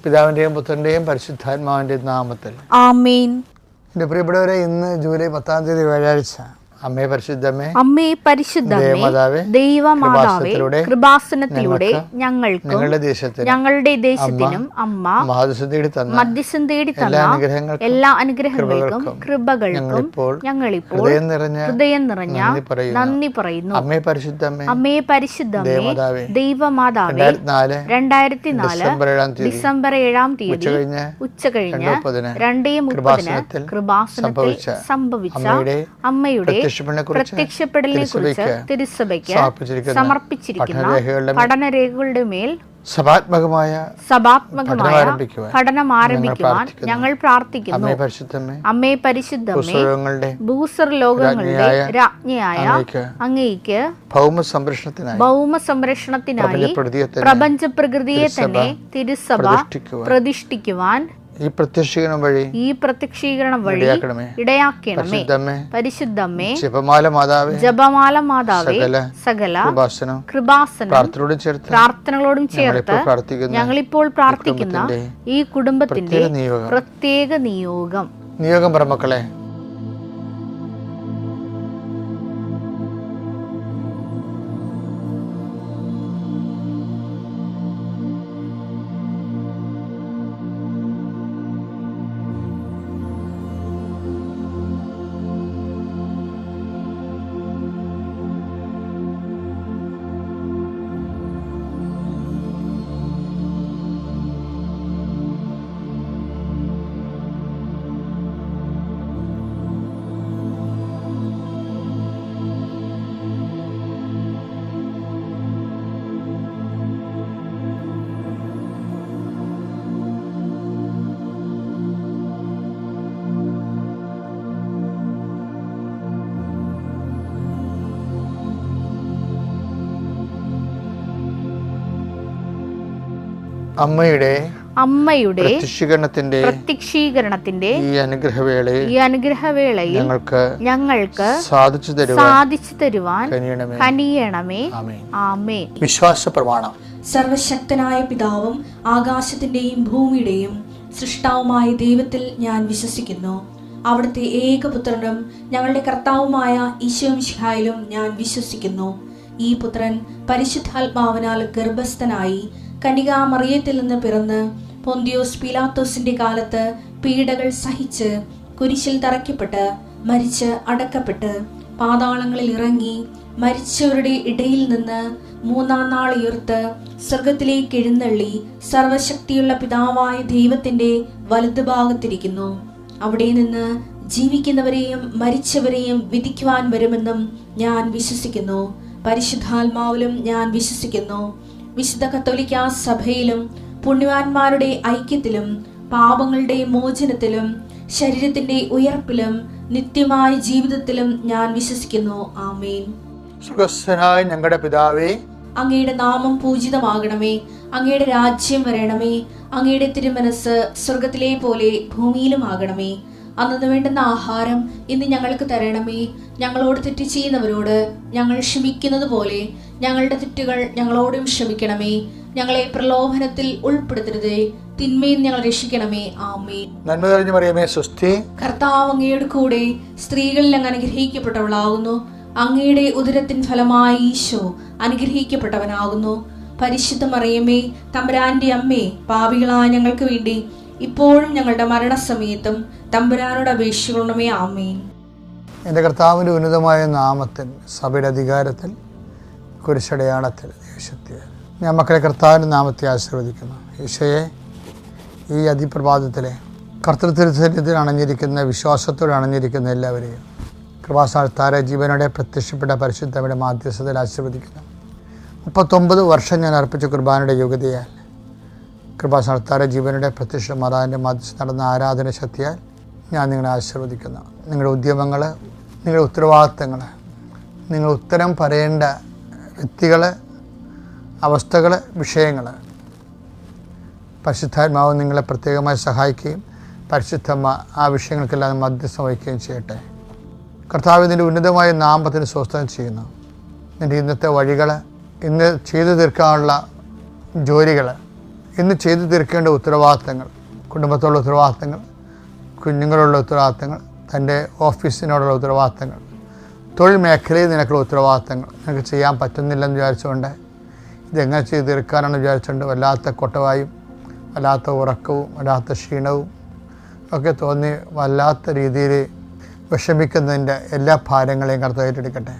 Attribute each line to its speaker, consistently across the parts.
Speaker 1: പിതാവിൻ്റെയും പുത്രൻ്റെയും പരിശുദ്ധാത്മാവിൻ്റെയും നാമത്തിൽ
Speaker 2: ആമേൻ.
Speaker 1: എൻ്റെ പ്രിയപ്പെട്ടവരെ, ഇന്ന് ജൂലൈ 10 വ്യാഴാഴ്ച. അമ്മേ പരിശുദ്ധമേ,
Speaker 2: അമ്മേ പരിശുദ്ധമേ, ദൈവമാതാവേ, കൃപാസനത്തിലൂടെ ഞങ്ങൾക്കും ഞങ്ങളുടെ ദേശത്തിനും അമ്മ മധ്യസ്ഥം തേടി തന്ന എല്ലാ അനുഗ്രഹങ്ങൾക്കും കൃപകൾക്കും ഞങ്ങളിപ്പോൾ ഹൃദയം നിറഞ്ഞ നന്ദി പറയുന്നു.
Speaker 1: അമ്മേ പരിശുദ്ധമേ,
Speaker 2: അമ്മേ പരിശുദ്ധമേ, ദൈവമാതാവേ, 2004 ഡിസംബർ 7 ഉച്ചകഴിഞ്ഞ് 2:30 കൃപാസനത്തിൽ സംഭവിച്ച അമ്മയുടെ പ്രത്യക്ഷപ്പെടലിനെ കുറിച്ച് തിരുസഭയ്ക്ക് സമർപ്പിച്ചിരിക്കുന്ന പഠനരേഖകളുടെ മേൽ സഭാത്മകമായ പഠനം ആരംഭിക്കുവാൻ ഞങ്ങൾ പ്രാർത്ഥിക്കുന്നു. അമ്മേ പരിശുദ്ധമേ, ഭൂസ്വർ ലോകങ്ങളുടെ രാജ്ഞിയായ അങ്ങേയ്ക്ക് ഭൗമ സംരക്ഷണത്തിനായി പ്രപഞ്ച പ്രകൃതിയെ തന്നെ തിരുസഭ പ്രതിഷ്ഠിക്കുവാൻ ഈ പ്രത്യക്ഷീകരണം വഴി ഇടയാക്കണമേ. പരിശുദ്ധമേ, ജപമാല മാതാവേ, സകല കൃപാസനം പ്രാർത്ഥനകളോടും ചേർത്ത് ഞങ്ങളിപ്പോൾ പ്രാർത്ഥിക്കുന്ന ഈ കുടുംബത്തിന്റെ പ്രത്യേക നിയോഗം
Speaker 1: പറമക്കളെ, അമ്മയുടെ പ്രത്യക്ഷീകരണത്തിന്റെ ഈ അനുഗ്രഹവേളയിൽ ഞങ്ങൾക്ക് സാധിച്ചു തരുവാൻ കനിയണമേ. ആമേൻ. വിശ്വാസ പ്രമാണം.
Speaker 3: സർവശക്തനായ പിതാവും ആകാശത്തിന്റെയും ഭൂമിയുടെയും സൃഷ്ടാവുമായ ദൈവത്തിൽ ഞാൻ വിശ്വസിക്കുന്നു. അവിടുത്തെ ഏകപുത്രനും ഞങ്ങളുടെ കർത്താവുമായ ഈശോമിശിഹായിലും ഞാൻ വിശ്വസിക്കുന്നു. ഈ പുത്രൻ പരിശുദ്ധാത്മാവിനാൽ ഗർഭസ്ഥനായി കന്യകാമറിയത്തിൽ നിന്ന് പിറന്ന് പൊന്തിയോസ് പീലാത്തോസിന്റെ കാലത്ത് പീഡകൾ സഹിച്ച് കുരിശിൽ തറയ്ക്കപ്പെട്ട് മരിച്ച് അടക്കപ്പെട്ട് പാതാളങ്ങളിൽ ഇറങ്ങി മരിച്ചവരുടെ ഇടയിൽ നിന്ന് 3-ാം നാൾ ഉയർത്ത് സ്വർഗത്തിലേക്ക് എഴുന്നള്ളി സർവശക്തിയുള്ള പിതാവായ ദൈവത്തിന്റെ വലതുഭാഗത്തിരിക്കുന്നു. അവിടെ നിന്ന് ജീവിക്കുന്നവരെയും മരിച്ചവരെയും വിധിക്കുവാൻ വരുമെന്നും ഞാൻ വിശ്വസിക്കുന്നു. പരിശുദ്ധാത്മാവിലും ഞാൻ വിശ്വസിക്കുന്നു. വിശുദ്ധ കത്തോലിക്കാ സഭയിലും പുണ്യവാന്മാരുടെ ഐക്യത്തിലും പാപങ്ങളുടെ മോചനത്തിലും ശരീരത്തിന്റെ ഉയർപ്പിലും നിത്യമായ ജീവിതത്തിലും ഞാൻ വിശ്വസിക്കുന്നു. ആമേൻ.
Speaker 1: സ്വർഗ്ഗസ്ഥനായ ഞങ്ങളുടെ പിതാവേ,
Speaker 3: അങ്ങയുടെ നാമം പൂജിതമാകണമേ. അങ്ങയുടെ രാജ്യം വരണമേ. അങ്ങയുടെ തിരുമനസ് സ്വർഗത്തിലെ പോലെ ഭൂമിയിലും ആകണമേ. അന്നു വേണ്ടുന്ന ആഹാരം ഇന്ന് ഞങ്ങൾക്ക് തരണമേ. ഞങ്ങളോട് തെറ്റ് ചെയ്യുന്നവരോട് ഞങ്ങൾ ക്ഷമിക്കുന്നത് പോലെ ഞങ്ങളുടെ തെറ്റുകൾ ഞങ്ങളോടും ക്ഷമിക്കണമേ. ഞങ്ങളെ പ്രലോഭനത്തിൽ ഉൾപ്പെടുത്തരുതേ, തിന്മയിൽ ഞങ്ങൾ രക്ഷിക്കണമേ. ആമേൻ.
Speaker 1: നന്മ നിറഞ്ഞ മറിയമേ, സ്വസ്തി.
Speaker 3: കർത്താവ് അങ്ങയുടെ കൂടെ സ്ത്രീകളിൽ അങ്ങ് അനുഗ്രഹിക്കപ്പെട്ടവളാകുന്നു. അങ്ങയുടെ ഉദരത്തിൻ ഫലമായി ഈശോ അനുഗ്രഹിക്കപ്പെട്ടവനാകുന്നു. പരിശുദ്ധ മറിയമേ, തമ്പുരാന്റെ അമ്മേ, പാപികളായ ഞങ്ങൾക്ക് വേണ്ടി ഇപ്പോഴും ഞങ്ങളുടെ മരണസമയത്തും തമ്പുരാനോട് അപേക്ഷിക്കണമേ. ആമേൻ.
Speaker 1: എൻ്റെ കർത്താവിൻ്റെ ഉന്നതമായ നാമത്തിൽ, സഭയുടെ അധികാരത്തിൽ, കുരിശടയാളത്തിൽ, ദേശത്തിൽ ഞാൻ മക്കളെ കർത്താവിൻ്റെ നാമത്തെ ആശീർവദിക്കുന്നു. ഈശോയെ, ഈ അതിപ്രഭാതത്തിലെ കർത്തൃത്തിരുസന്നിധിയിൽ അണഞ്ഞിരിക്കുന്ന, വിശ്വാസത്തോടെ അണഞ്ഞിരിക്കുന്ന എല്ലാവരെയും കൃപാസ്ഥാന ജീവനോടെ പ്രത്യക്ഷപ്പെട്ട പരിശുദ്ധയുടെ മാധ്യസ്ഥതയിൽ ആശീർവദിക്കുന്നു. 39 വർഷം ഞാൻ അർപ്പിച്ച കുർബാനയുടെ യോഗ്യതയാൽ കൃപാസ്ഥാന ജീവനുടെ പ്രത്യക്ഷ മാതാവിൻ്റെ മാധ്യസ്ഥ നടന്ന ആരാധന ശക്തിയാൽ ഞാൻ നിങ്ങളെ ആശീർവദിക്കുന്നു. നിങ്ങളുടെ ഉദ്യമങ്ങൾ, നിങ്ങളുടെ ഉത്തരവാദിത്തങ്ങൾ, നിങ്ങൾ ഉത്തരം പറയേണ്ട വ്യക്തികൾ, അവസ്ഥകൾ, വിഷയങ്ങൾ പരിശുദ്ധാത്മാവ് നിങ്ങളെ പ്രത്യേകമായി സഹായിക്കുകയും പരിശുദ്ധമ്മ ആ വിഷയങ്ങൾക്കെല്ലാം മധ്യസ്ഥം വഹിക്കുകയും ചെയ്യട്ടെ. കർത്താവ് ഇതിൻ്റെ ഉന്നതമായ നാമത്തിന് സ്വസ്ഥം ചെയ്യുന്നു. നിൻ്റെ ഇന്നത്തെ വഴികൾ, ഇന്ന് ചെയ്തു തീർക്കാനുള്ള ജോലികൾ, ഇന്ന് ചെയ്തു തീർക്കേണ്ട ഉത്തരവാദിത്തങ്ങൾ, കുടുംബത്തോടുള്ള ഉത്തരവാദിത്തങ്ങൾ, കുഞ്ഞുങ്ങളുള്ള ഉത്തരവാദിത്തങ്ങൾ, തൻ്റെ ഓഫീസിനോടുള്ള ഉത്തരവാദിത്തങ്ങൾ, തൊഴിൽ മേഖലയിൽ നിനക്കുള്ള ഉത്തരവാദിത്തങ്ങൾ നിനക്ക് ചെയ്യാൻ പറ്റുന്നില്ലെന്ന് വിചാരിച്ചുകൊണ്ട്, ഇതെങ്ങനെ ചെയ്ത് തീർക്കാനാണ് വിചാരിച്ചുകൊണ്ട് വല്ലാത്ത കൊട്ടവായും വല്ലാത്ത ഉറക്കവും വല്ലാത്ത ക്ഷീണവും ഒക്കെ തോന്നി വല്ലാത്ത രീതിയിൽ വിഷമിക്കുന്നതിൻ്റെ എല്ലാ ഭാരങ്ങളെയും കർത്താവ് ഏറ്റെടുക്കട്ടെ.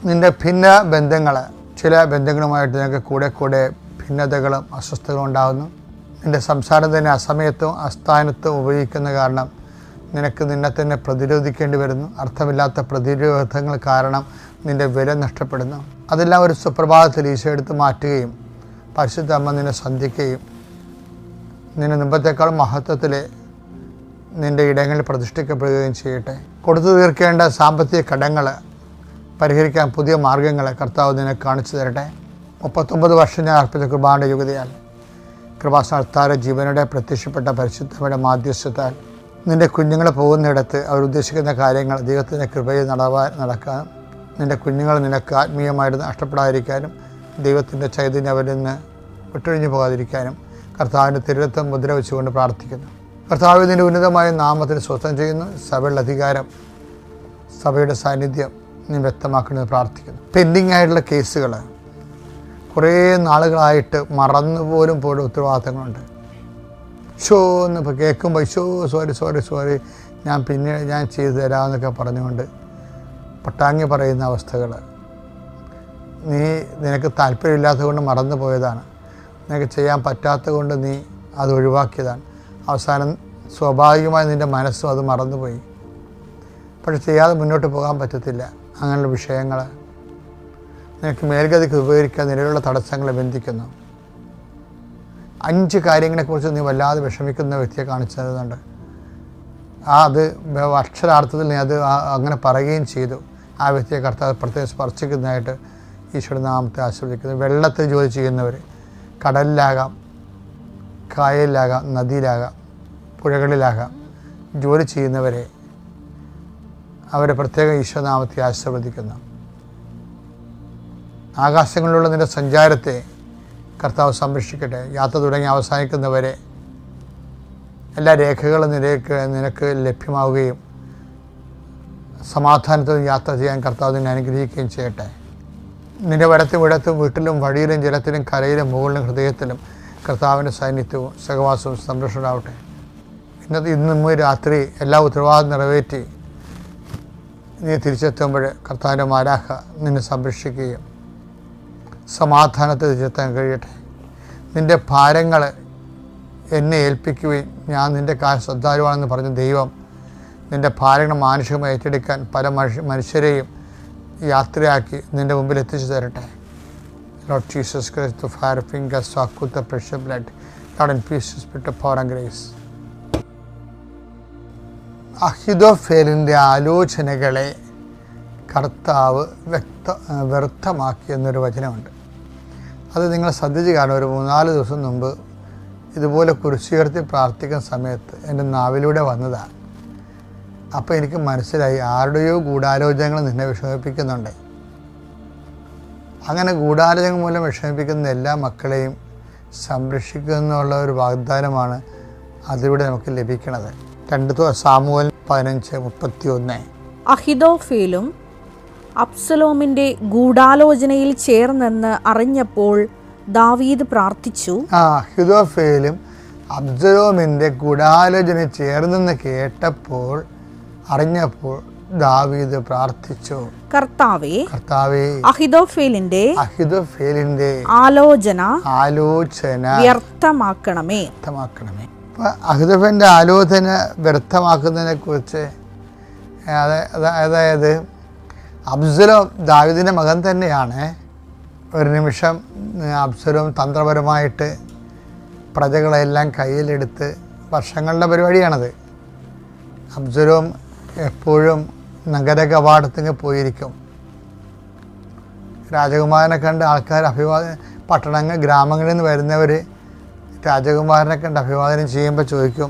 Speaker 1: നിൻ്റെ ഭിന്ന ബന്ധങ്ങൾ, ചില ബന്ധങ്ങളുമായിട്ട് നിനക്ക് കൂടെ ഭിന്നതകളും അസ്വസ്ഥതകളും ഉണ്ടാകുന്നു. നിൻ്റെ സംസാരം തന്നെ അസമയത്തും അസ്ഥാനത്തും ഉപയോഗിക്കുന്ന കാരണം നിനക്ക് നിന്നെ തന്നെ പ്രതിരോധിക്കേണ്ടി വരുന്നു. അർത്ഥമില്ലാത്ത പ്രതിരോധങ്ങൾ കാരണം നിൻ്റെ വില നഷ്ടപ്പെടുന്നു. അതെല്ലാം ഒരു സുപ്രഭാതത്തിൽ ഈശോ എടുത്ത് മാറ്റുകയും പരിശുദ്ധ അമ്മ നിന്നെ സന്ധിക്കുകയും നിന്നെ മുമ്പത്തേക്കാൾ മഹത്വത്തിൽ നിൻ്റെ ഇടങ്ങളിൽ പ്രതിഷ്ഠിക്കപ്പെടുകയും ചെയ്യട്ടെ. കൊടുത്തു തീർക്കേണ്ട സാമ്പത്തിക കടങ്ങൾ പരിഹരിക്കാൻ പുതിയ മാർഗ്ഗങ്ങൾ കർത്താവ് നിന്നെ കാണിച്ചു തരട്ടെ. 39 വർഷം ഞാൻ അർപ്പിച്ച കൃപാന്റെ യുഗതയാൽ, കൃപാസ്ഥാന ജീവനോടെ പ്രത്യക്ഷപ്പെട്ട പരിശുദ്ധയുടെ മാധ്യസ്ഥത്താൽ നിൻ്റെ കുഞ്ഞുങ്ങൾ പോകുന്നിടത്ത് അവർ ഉദ്ദേശിക്കുന്ന കാര്യങ്ങൾ ദൈവത്തിൻ്റെ കൃപയിൽ നടക്കാനും നിൻ്റെ കുഞ്ഞുങ്ങൾ നിനക്ക് ആത്മീയമായിട്ട് നഷ്ടപ്പെടാതിരിക്കാനും ദൈവത്തിൻ്റെ ചൈതന്യം അവരിൽ നിന്ന് വിട്ടൊഴിഞ്ഞു പോകാതിരിക്കാനും കർത്താവിൻ്റെ തിരുരത്വം മുദ്ര വെച്ചുകൊണ്ട് പ്രാർത്ഥിക്കുന്നു. കർത്താവ് നിൻ്റെ ഉന്നതമായ നാമത്തിന് സ്വസ്ഥം ചെയ്യുന്നു. സഭയുടെ അധികാരം, സഭയുടെ സാന്നിധ്യം നീ വ്യക്തമാക്കണമെന്ന് പ്രാർത്ഥിക്കുന്നു. പെൻഡിങ് ആയിട്ടുള്ള കേസുകൾ, കുറേ നാളുകളായിട്ട് മറന്നുപോലും പോലും ഉത്തരവാദിത്തങ്ങളുണ്ട്. എന്ന് ഇപ്പോൾ കേൾക്കുമ്പോൾ സോറി ഞാൻ ചെയ്തു തരാമെന്നൊക്കെ പറഞ്ഞുകൊണ്ട് പട്ടാങ്ങി പറയുന്ന അവസ്ഥകൾ, നിനക്ക് താല്പര്യമില്ലാത്തത് കൊണ്ട് മറന്നു പോയതാണ്, നിനക്ക് ചെയ്യാൻ പറ്റാത്തത് കൊണ്ട് നീ അത് ഒഴിവാക്കിയതാണ്. അവസാനം സ്വാഭാവികമായി നിൻ്റെ മനസ്സും അത് മറന്നുപോയി. പക്ഷെ ചെയ്യാതെ മുന്നോട്ട് പോകാൻ പറ്റത്തില്ല. അങ്ങനെയുള്ള വിഷയങ്ങൾ നിനക്ക് മേൽഗതിക്ക് ഉപകരിക്കാൻ നിലവിലുള്ള തടസ്സങ്ങളെ ബന്ധിക്കുന്നു. 5 കാര്യങ്ങളെക്കുറിച്ച് നീ വല്ലാതെ വിഷമിക്കുന്ന വ്യക്തിയെ കാണിച്ചു തരുന്നുണ്ട്. അത് അക്ഷരാർത്ഥത്തിൽ നീ അത് അങ്ങനെ പറയുകയും ചെയ്തു. ആ വ്യക്തിയെ കർത്താവ് പ്രത്യേകം സ്പർശിക്കുന്നതായിട്ട് ഈശോയുടെ നാമത്തെ ആശീർവദിക്കുന്നു. വെള്ളത്തിൽ ജോലി ചെയ്യുന്നവർ, കടലിലാകാം, കായലിലാകാം, നദിയിലാകാം, പുഴകളിലാകാം ജോലി ചെയ്യുന്നവരെ അവരെ പ്രത്യേക ഈശോനാമത്തെ ആശീർവദിക്കുന്നു. ആകാശങ്ങളിലുള്ള നിൻ്റെ സഞ്ചാരത്തെ കർത്താവ് സംരക്ഷിക്കട്ടെ. യാത്ര തുടങ്ങി അവസാനിക്കുന്നവരെ എല്ലാ രേഖകളും നിനക്ക് ലഭ്യമാവുകയും സമാധാനത്തോടെ യാത്ര ചെയ്യാൻ കർത്താവ് നിന്നെ അനുഗ്രഹിക്കുകയും ചെയ്യട്ടെ. നിൻ്റെ വടത്തും ഇടത്തും വീട്ടിലും വഴിയിലും ജലത്തിലും കരയിലും മുകളിലും ഹൃദയത്തിലും കർത്താവിൻ്റെ സാന്നിധ്യവും സഹവാസവും സംരക്ഷണമാവട്ടെ. ഇന്നും രാത്രി എല്ലാ ഉത്തരവാദിത്വം നിറവേറ്റി നീ തിരിച്ചെത്തുമ്പോൾ കർത്താവിൻ്റെ മാലാഖ നിന്നെ സംരക്ഷിക്കുകയും സമാധാനത്തെ തിരിച്ചെത്താൻ കഴിയട്ടെ. നിൻ്റെ ഭാരങ്ങൾ എന്നെ ഏൽപ്പിക്കുകയും ഞാൻ നിൻ്റെ കാര്യം ശ്രദ്ധാലുവാണെന്ന് പറഞ്ഞ ദൈവം നിൻ്റെ ഭാരങ്ങൾ മാനുഷികമായി ഏറ്റെടുക്കാൻ പല മനുഷ്യരെയും യാത്രയാക്കി നിൻ്റെ മുമ്പിൽ എത്തിച്ചു തരട്ടെ. Lord Jesus Christ, the fire fingers, so acute the precious blood, Lord, in peace, spirit of power and grace. അഹിതോഫേലിൻ്റെ ആലോചനകളെ കർത്താവ് വ്യർത്ഥമാക്കിയെന്നൊരു വചനമുണ്ട്. അത് നിങ്ങൾ ശ്രദ്ധിച്ച് കാണും. ഒരു 3-4 ദിവസം മുമ്പ് ഇതുപോലെ കുരിശുയർത്തി പ്രാർത്ഥിക്കുന്ന സമയത്ത് എൻ്റെ നാവിലൂടെ വന്നതാണ്. അപ്പോൾ എനിക്ക് മനസ്സിലായി ആരുടെയോ ഗൂഢാലോചനകൾ നിന്നെ വിഷമിപ്പിക്കുന്നുണ്ട്. അങ്ങനെ ഗൂഢാലോചന മൂലം വിഷമിപ്പിക്കുന്ന എല്ലാ മക്കളെയും സംരക്ഷിക്കുക എന്നുള്ള ഒരു വാഗ്ദാനമാണ് അതിലൂടെ നമുക്ക് ലഭിക്കുന്നത്. 2 സാമുവേൽ 15:31.
Speaker 2: അഹിതോഫേലും അബ്സലോമിന്റെ ഗൂഢാലോചനയിൽ ചേർന്നെന്ന് അറിഞ്ഞപ്പോൾ ദാവീദ് പ്രാർത്ഥിച്ചു.
Speaker 1: അഹിതോഫേലും അബ്സലോമിന്റെ ഗൂഢാലോചന ചേർന്നെന്ന് കേട്ടപ്പോൾ അറിഞ്ഞപ്പോൾ ദാവീദ് പ്രാർത്ഥിച്ചു, കർത്താവേ അഹിതോഫേലിന്റെ ആലോചന വ്യർത്ഥമാക്കണമേ. അഹിതോഫേലിന്റെ ആലോചന വ്യർത്ഥമാക്കുന്നതിനെ കുറിച്ച്, അതായത് അബ്സലോം ദാവീദിന്റെ മകൻ തന്നെയാണ്. ഒരു നിമിഷം അബ്സലോം തന്ത്രപരമായിട്ട് പ്രജകളെല്ലാം കയ്യിലെടുത്ത്, വർഷങ്ങളുടെ പരിപാടിയാണത്. അബ്സലോം എപ്പോഴും നഗര കവാടത്തിന് പോയിരിക്കും. രാജകുമാരനെ കണ്ട് ആൾക്കാർ പട്ടണങ്ങൾ ഗ്രാമങ്ങളിൽ നിന്ന് വരുന്നവർ രാജകുമാരനെ കണ്ട് അഭിവാദനം ചെയ്യുമ്പോൾ ചോദിക്കും,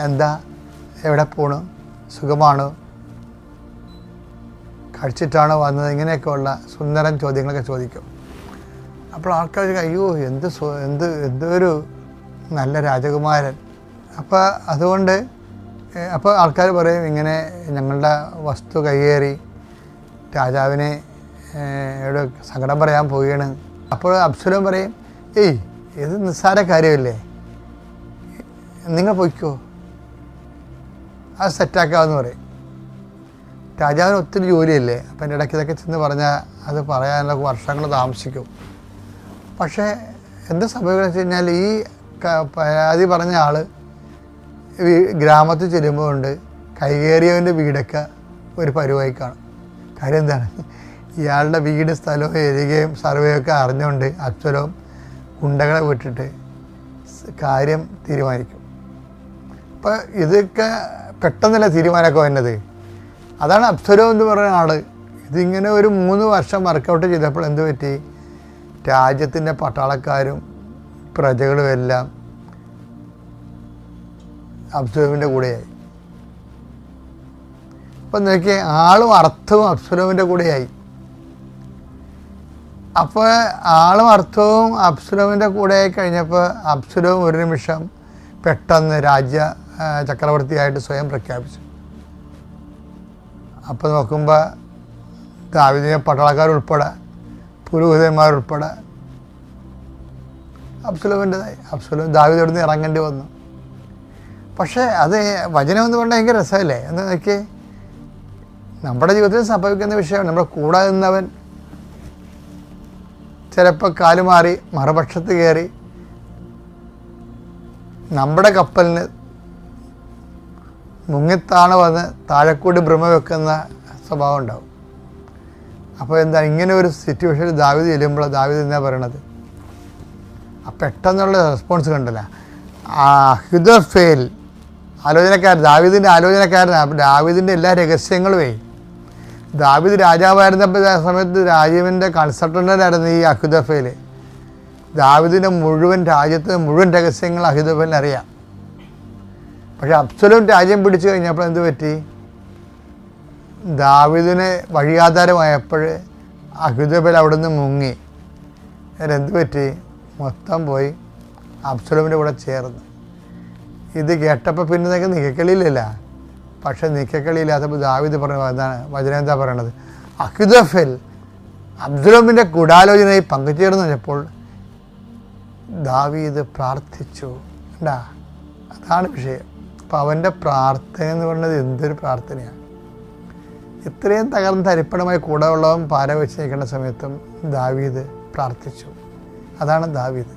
Speaker 1: എന്താ, എവിടെ പോണു, സുഖമാണോ, കഴിച്ചിട്ടാണോ വന്നത്, ഇങ്ങനെയൊക്കെയുള്ള സുന്ദരൻ ചോദ്യങ്ങളൊക്കെ ചോദിക്കും. അപ്പോൾ ആൾക്കാർ അയ്യോ എന്തൊരു നല്ല രാജകുമാരൻ. അപ്പോൾ അതുകൊണ്ട് അപ്പോൾ ആൾക്കാർ പറയും ഇങ്ങനെ ഞങ്ങളുടെ വസ്തു കയ്യേറി രാജാവിനെ ഇവിടെ സങ്കടം പറയാൻ പോവുകയാണ്. അപ്പോൾ അബ്സലോം പറയും, ഏയ് ഇത് നിസ്സാര കാര്യമല്ലേ, നിങ്ങൾ പൊയ്ക്കോ, അത് സെറ്റാക്കാമെന്ന് പറയും. രാജാവിന് ഒത്തിരി ജോലിയല്ലേ, അപ്പം എൻ്റെ ഇടയ്ക്ക് ഇതൊക്കെ ചെന്ന് പറഞ്ഞാൽ അത് പറയാനുള്ള വർഷങ്ങൾ താമസിക്കും. പക്ഷേ എന്താ സംഭവിക്കുന്നത് വെച്ച് കഴിഞ്ഞാൽ ഈ പരാതി പറഞ്ഞ ആൾ ഗ്രാമത്തിൽ ചെല്ലുമ്പോൾ ഉണ്ട് കൈകേറിയവൻ്റെ വീടൊക്കെ ഒരു പരുവായി കാണും. കാര്യം എന്താണ്, ഇയാളുടെ വീട് സ്ഥലവും ഏരിയയും സർവേയൊക്കെ അറിഞ്ഞുകൊണ്ട് അബ്സലോം ഗുണ്ടകളെ വിട്ടിട്ട് കാര്യം തീരുമാനിക്കും. അപ്പോൾ ഇതൊക്കെ പെട്ടെന്നല്ല തീരുമാനമൊക്കെ വന്നത്. അതാണ് അബ്സലോം എന്ന് പറയുന്ന ആൾ. ഇതിങ്ങനെ ഒരു 3 വർഷം വർക്കൗട്ട് ചെയ്തപ്പോൾ എന്ത് പറ്റി, രാജ്യത്തിൻ്റെ പട്ടാളക്കാരും പ്രജകളും എല്ലാം അബ്സലോമിൻ്റെ കൂടെയായി. അപ്പം നോക്കിയാൽ ആളും അർത്ഥവും അബ്സലോമിൻ്റെ കൂടെയായി. അപ്പോൾ ആളും അർത്ഥവും അബ്സലോമിൻ്റെ കൂടെ ആയി കഴിഞ്ഞപ്പോൾ അബ്സലോം ഒരു നിമിഷം പെട്ടെന്ന് ചക്രവർത്തിയായിട്ട് സ്വയം പ്രഖ്യാപിച്ചു. അപ്പോൾ നോക്കുമ്പോൾ ദാവീദിനെ പട്ടാളക്കാരുൾപ്പെടെ പുരോഹിതന്മാരുൾപ്പെടെ അബ്സലോമിൻ്റെതായി. അബ്സലോം ദാവീദോട് നിന്ന് ഇറങ്ങേണ്ടി വന്നു. പക്ഷേ അത് വചനം എന്ന് പറഞ്ഞാൽ ഭയങ്കര രസമല്ലേ എന്ന് നോക്കി, നമ്മുടെ ജീവിതത്തിൽ സംഭവിക്കുന്ന വിഷയമാണ്. നമ്മുടെ കൂടെ നിന്നവൻ ചിലപ്പോൾ കാലുമാറി മറുപക്ഷത്ത് കയറി നമ്മുടെ കപ്പലിന് മുങ്ങിത്താണ് വന്ന് താഴെക്കൂടി ഭ്രമ വെക്കുന്ന സ്വഭാവം ഉണ്ടാവും. അപ്പോൾ എന്താ ഇങ്ങനെ ഒരു സിറ്റുവേഷനിൽ ദാവീദ് ചെല്ലുമ്പോൾ ദാവീദ് എന്നാ പറയണത്, ആ പെട്ടെന്നുള്ള റെസ്പോൺസ് കണ്ടല്ല. അഹിഥോഫേൽ ദാവീദിൻ്റെ ആലോചനക്കാരനാണ്. ദാവീദിൻ്റെ എല്ലാ രഹസ്യങ്ങളുമേ, ദാവീദ് രാജാവായിരുന്നപ്പോൾ സമയത്ത് രാജാവിൻ്റെ കൺസൾട്ടൻ്റായിരുന്നു ഈ അഹിഥോഫേൽ. ദാവീദിൻ്റെ രാജ്യത്തെ മുഴുവൻ രഹസ്യങ്ങൾ അഹിഥോഫേലിന് അറിയാം. പക്ഷെ അബ്സലോം രാജ്യം പിടിച്ചു കഴിഞ്ഞപ്പോൾ എന്ത് പറ്റി, ദാവീദിന് വഴിയാധാരമായപ്പോൾ അഹിഥോഫേൽ അവിടെ നിന്ന് മുങ്ങി. എന്ത് പറ്റി, മൊത്തം പോയി അബ്സലോമിൻ്റെ കൂടെ ചേർന്ന്. ഇത് കേട്ടപ്പോൾ പിന്നെ നിങ്ങൾക്ക് നിക്കക്കളിയില്ല. പക്ഷെ നിക്കക്കളിയില്ലാത്തപ്പോൾ ദാവീദ് പറഞ്ഞ എന്താണ് വചനം എന്താ പറയണത്, അഹിഥോഫേൽ അബ്സലോമിൻ്റെ ഗൂഢാലോചനയിൽ പങ്കുചേർന്ന് കഴിഞ്ഞപ്പോൾ ദാവീദ് പ്രാർത്ഥിച്ചു. ഉണ്ടാ, അതാണ് വിഷയം. അപ്പം അവൻ്റെ പ്രാർത്ഥന എന്ന് പറയുന്നത് എന്തൊരു പ്രാർത്ഥനയാണ്. ഇത്രയും തകർന്ന് തരിപ്പണമായി കൂടെ ഉള്ളവൻ പാര വെച്ച് നിൽക്കുന്ന സമയത്തും ദാവീദ് പ്രാർത്ഥിച്ചു. അതാണ് ദാവീദ്.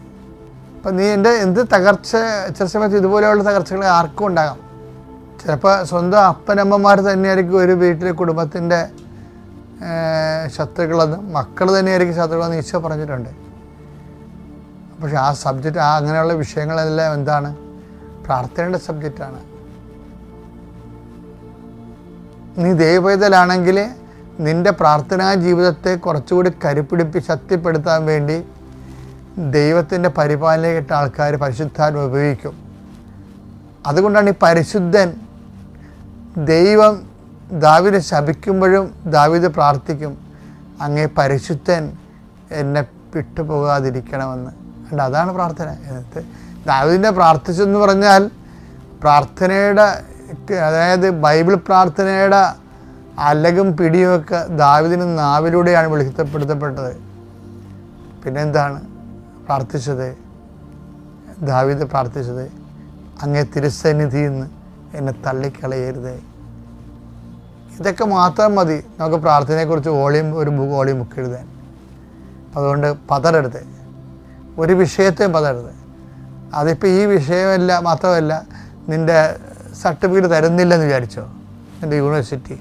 Speaker 1: അപ്പം നീ എന്ത് തകർച്ച, ചില സമയത്ത് ഇതുപോലെയുള്ള തകർച്ചകൾ ആർക്കും ഉണ്ടാകാം. ചിലപ്പോൾ സ്വന്തം അപ്പനമ്മമാർ തന്നെയായിരിക്കും ഒരു വീട്ടിലെ കുടുംബത്തിൻ്റെ ശത്രുക്കളെന്ന്, മക്കൾ തന്നെയായിരിക്കും ശത്രുക്കളെന്ന് ഈശോ പറഞ്ഞിട്ടുണ്ട്. പക്ഷെ ആ സബ്ജക്റ്റ്, അങ്ങനെയുള്ള വിഷയങ്ങളെല്ലാം എന്താണ്, പ്രാർത്ഥനയുടെ സബ്ജക്റ്റാണ്. നീ ദൈവപൈതലാണെങ്കിൽ നിൻ്റെ പ്രാർത്ഥനാ ജീവിതത്തെ കുറച്ചുകൂടി ശക്തിപ്പെടുത്താൻ വേണ്ടി ദൈവത്തിൻ്റെ പരിപാലനയായിട്ട് ആൾക്കാർ പരിശുദ്ധാത്മ ഉപയോഗിക്കും. അതുകൊണ്ടാണ് ഈ പരിശുദ്ധൻ, ദൈവം ദാവീദിനെ ശപിക്കുമ്പോഴും ദാവീദ് പ്രാർത്ഥിക്കും, അങ്ങേ പരിശുദ്ധൻ എന്നെ വിട്ടുപോകാതിരിക്കണമെന്ന്. അതാണ് പ്രാർത്ഥന. ദാവീദിനെ പ്രാർത്ഥിച്ചെന്ന് പറഞ്ഞാൽ പ്രാർത്ഥനയുടെ, അതായത് ബൈബിൾ പ്രാർത്ഥനയുടെ അലകും പിടിയുമൊക്കെ ദാവീദിന് നാവിലൂടെയാണ് വെളിപ്പെടുത്തപ്പെട്ടത്. പിന്നെന്താണ് പ്രാർത്ഥിച്ചത്, ദാവീദ് പ്രാർത്ഥിച്ചത്, അങ്ങേ തിരുസന്നിധിയിൽ നിന്ന് എന്നെ തള്ളിക്കളയരുത്. ഇതൊക്കെ മാത്രം മതി നമുക്ക് പ്രാർത്ഥനയെക്കുറിച്ച് ഒരു ബുക്ക് എഴുതാൻ. അതുകൊണ്ട് പതറരുത്, ഒരു വിഷയത്തെയും പതറരുത്. അതിപ്പോൾ ഈ വിഷയമല്ല മാത്രമല്ല, നിൻ്റെ സർട്ടിഫിക്കറ്റ് തരുന്നില്ലെന്ന് വിചാരിച്ചോ നിൻ്റെ യൂണിവേഴ്സിറ്റി,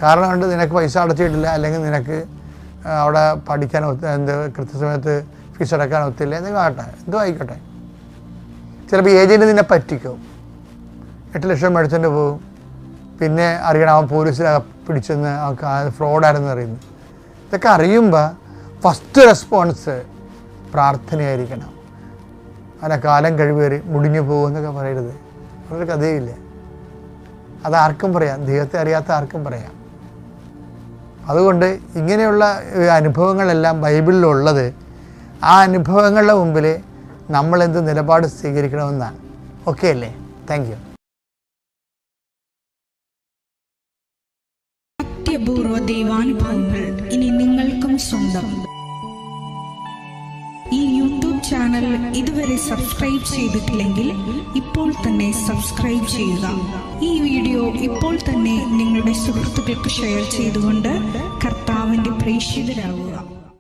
Speaker 1: കാരണം കൊണ്ട് നിനക്ക് പൈസ അടച്ചിട്ടില്ല, അല്ലെങ്കിൽ നിനക്ക് അവിടെ പഠിക്കാൻ കൃത്യസമയത്ത് ഫീസ് അടക്കാൻ ഒത്തില്ല, എന്ന് കാട്ടെ, എന്തോ ആയിക്കോട്ടെ. ചിലപ്പോൾ ഏജൻറ്റ് നിന്നെ പറ്റിക്കും, 8 ലക്ഷം മേടിച്ചുകൊണ്ട് പോകും. പിന്നെ അറിയണം അവൻ പോലീസിൽ പിടിച്ചെന്ന്, ഫ്രോഡായിരുന്നു അറിയുന്നു. ഇതൊക്കെ അറിയുമ്പോൾ ഫസ്റ്റ് റെസ്പോൺസ് പ്രാർത്ഥനയായിരിക്കണം. അല്ല കാലം കഴിവേറി മുടിഞ്ഞു പോകുമെന്നൊക്കെ പറയരുത്, അതൊരു കഥയില്ല. അതാർക്കും പറയാം, ദൈവത്തെ അറിയാത്ത ആർക്കും പറയാം. അതുകൊണ്ട് ഇങ്ങനെയുള്ള അനുഭവങ്ങളെല്ലാം ബൈബിളിലുള്ളത്, ആ അനുഭവങ്ങളുടെ മുമ്പിൽ നമ്മൾ എന്ത് നിലപാട് സ്വീകരിക്കണമെന്നാണ്. ഓക്കെ അല്ലേ? Thank you.
Speaker 4: അത്യപൂർവ ദൈവാനുഭവങ്ങൾ ഇനി നിങ്ങൾക്കും സ്വന്തം. ഈ യൂട്യൂബ് ചാനൽ ഇതുവരെ സബ്സ്ക്രൈബ് ചെയ്തിട്ടില്ലെങ്കിൽ ഇപ്പോൾ തന്നെ സബ്സ്ക്രൈബ് ചെയ്യുക. ഈ വീഡിയോ ഇപ്പോൾ തന്നെ നിങ്ങളുടെ സുഹൃത്തുക്കൾക്ക് ഷെയർ ചെയ്തുകൊണ്ട് കർത്താവിൻ്റെ പ്രേക്ഷിതരാകുക.